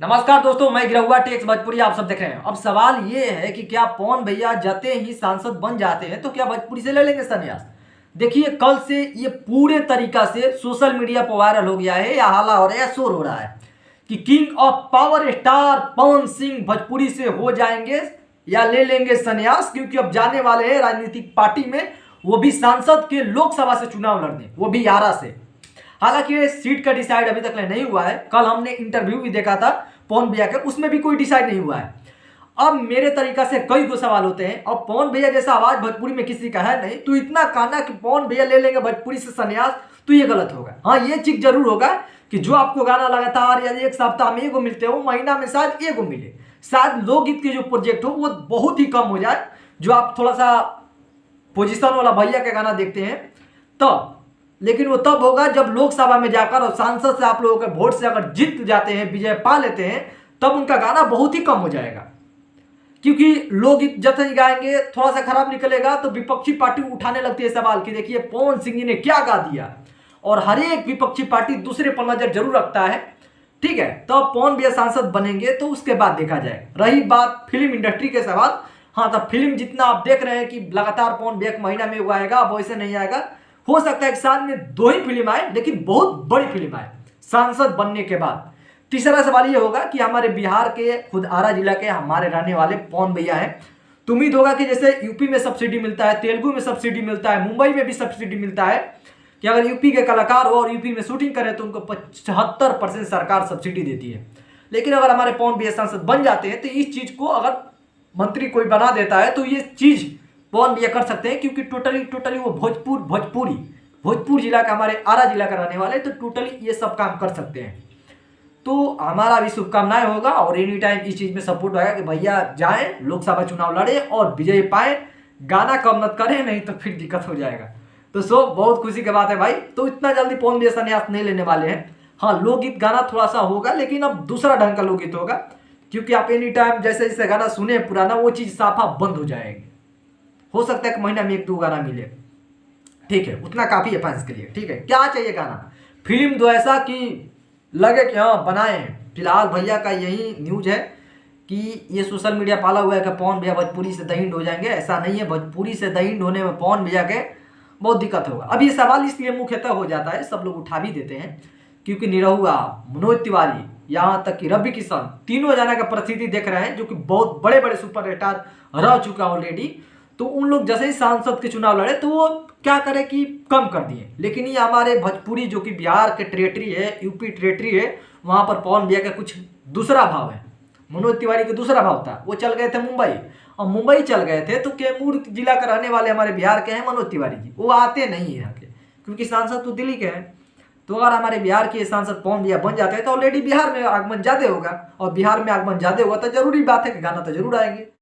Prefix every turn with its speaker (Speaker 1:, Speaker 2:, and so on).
Speaker 1: नमस्कार दोस्तों, मैं गिरहुआ टेक्स भोजपुरी आप सब देख रहे हैं। अब सवाल ये है कि क्या पवन भैया जाते ही सांसद बन जाते हैं तो क्या भोजपुरी से ले लेंगे संन्यास। देखिए, कल से ये पूरे तरीका से सोशल मीडिया पर वायरल हो गया है, या हाला हो रहा है या शोर हो रहा है कि king of power star Pawan Singh Bhojpuri से हो जाएंगे या ले लेंगे संन्यास, क्योंकि अब जाने वाले हैं राजनीतिक पार्टी में, वो भी सांसद के लोकसभा से चुनाव लड़ने, वो भी आरा से। हालांकि ये सीट का डिसाइड अभी तक नहीं हुआ है। कल हमने इंटरव्यू भी देखा था पवन भैया के, उसमें भी कोई डिसाइड नहीं हुआ है। अब मेरे तरीका से कई दो सवाल होते हैं। अब पवन भैया जैसा आवाज भोजपुरी में किसी का है नहीं, तो इतना कहना कि पवन भैया ले लेंगे भोजपुरी से संन्यास, तो ये गलत होगा। हाँ, ये चीज जरूर होगा कि जो आपको गाना लगातार या एक सप्ताह में एगो मिलते हो, महीना में शायद एगो मिले, शायद लोकगीत के जो प्रोजेक्ट हो वो बहुत ही कम हो जाए। जो आप थोड़ा सा पोजिशन वाला भैया का गाना देखते हैं तब, लेकिन वो तब होगा जब लोकसभा में जाकर और सांसद से आप लोगों के वोट से अगर जीत जाते हैं, विजय पा लेते हैं, तब उनका गाना बहुत ही कम हो जाएगा। क्योंकि लोग जैसे ही गाएंगे थोड़ा सा खराब निकलेगा तो विपक्षी पार्टी उठाने लगती है सवाल कि देखिए पवन सिंह जी ने क्या गा दिया, और हर एक विपक्षी पार्टी दूसरे पर नजर जरूर रखता है। ठीक है, तो अब पवन भैया सांसद बनेंगे तो उसके बाद देखा जाए। रही बात फिल्म इंडस्ट्री के सवाल, हाँ, तो फिल्म जितना आप देख रहे हैं कि लगातार पवन भैया महीना में वो आएगा, अब वैसे नहीं आएगा। हो सकता है एक साल में 2 ही फिल्म आए, लेकिन बहुत बड़ी फिल्म आए सांसद बनने के बाद। तीसरा सवाल ये होगा कि हमारे बिहार के खुद आरा जिला के हमारे रहने वाले पवन भैया हैं, तो उम्मीद होगा कि जैसे यूपी में सब्सिडी मिलता है, तेलुगु में सब्सिडी मिलता है, मुंबई में भी सब्सिडी मिलता है, कि अगर यूपी के कलाकार हो और यूपी में शूटिंग करें तो उनको 75% सरकार सब्सिडी देती है। लेकिन अगर हमारे पवन भैया सांसद बन जाते हैं तो इस चीज को अगर मंत्री कोई बना देता है तो ये चीज पवन भैया कर सकते हैं, क्योंकि टोटली वो भोजपुर जिला का, हमारे आरा जिला का रहने वाले, तो टोटली ये सब काम कर सकते हैं। तो हमारा भी शुभकामनाएं होगा और एनी टाइम इस चीज में सपोर्ट होगा कि भैया जाएं, लोकसभा चुनाव लड़े और विजय पाए। गाना कम मत करें, नहीं तो फिर दिक्कत हो जाएगा। तो बहुत खुशी की बात है भाई। तो इतना जल्दी पवन भैया संन्यास नहीं लेने वाले हैं। हाँ, लोकगीत गाना थोड़ा सा होगा, लेकिन अब दूसरा ढंग का लोकगीत होगा, क्योंकि आप एनी टाइम जैसे जैसे गाना सुने पुराना, वो चीज साफा बंद हो जाएगी। हो सकता है कि महीना में 1-2 गाना मिले, ठीक है, उतना काफी है फैंस के लिए। ठीक है, क्या चाहिए गाना, फिल्म दो ऐसा कि लगे कि हाँ बनाए हैं। फिलहाल भैया का यही न्यूज है कि ये सोशल मीडिया पाला हुआ है कि पवन भैया भोजपुरी से दहिंड हो जाएंगे। ऐसा नहीं है, भोजपुरी से दहिंड होने में पवन भैया के बहुत दिक्कत होगा। अब ये सवाल इसलिए मुख्यतः हो जाता है, सब लोग उठा भी देते हैं, क्योंकि निरहुआ, मनोज तिवारी, यहाँ तक कि रवि किशन, तीनों जना का परिस्थिति देख रहे हैं, जो कि बहुत बड़े बड़े सुपर स्टार रह चुका ऑलरेडी। तो उन लोग जैसे ही सांसद के चुनाव लड़े तो वो क्या करे कि कम कर दिए। लेकिन ये हमारे भोजपुरी, जो कि बिहार के टेरेटरी है, यूपी टेरेटरी है, वहां पर पवन भैया का कुछ दूसरा भाव है। मनोज तिवारी का दूसरा भाव था, वो चल गए थे मुंबई, और मुंबई चल गए थे तो कैमूर जिला का रहने वाले हमारे बिहार के हैं मनोज तिवारी जी, वो आते नहीं है यहाँ के, क्योंकि सांसद तो दिल्ली के हैं। तो अगर हमारे बिहार के सांसद पवन भैया बन जाते हैं तो ऑलरेडी बिहार में आगमन ज्यादा होगा, और बिहार में आगमन ज्यादा होगा तो जरूरी बात है कि गाना तो जरूर आएंगे।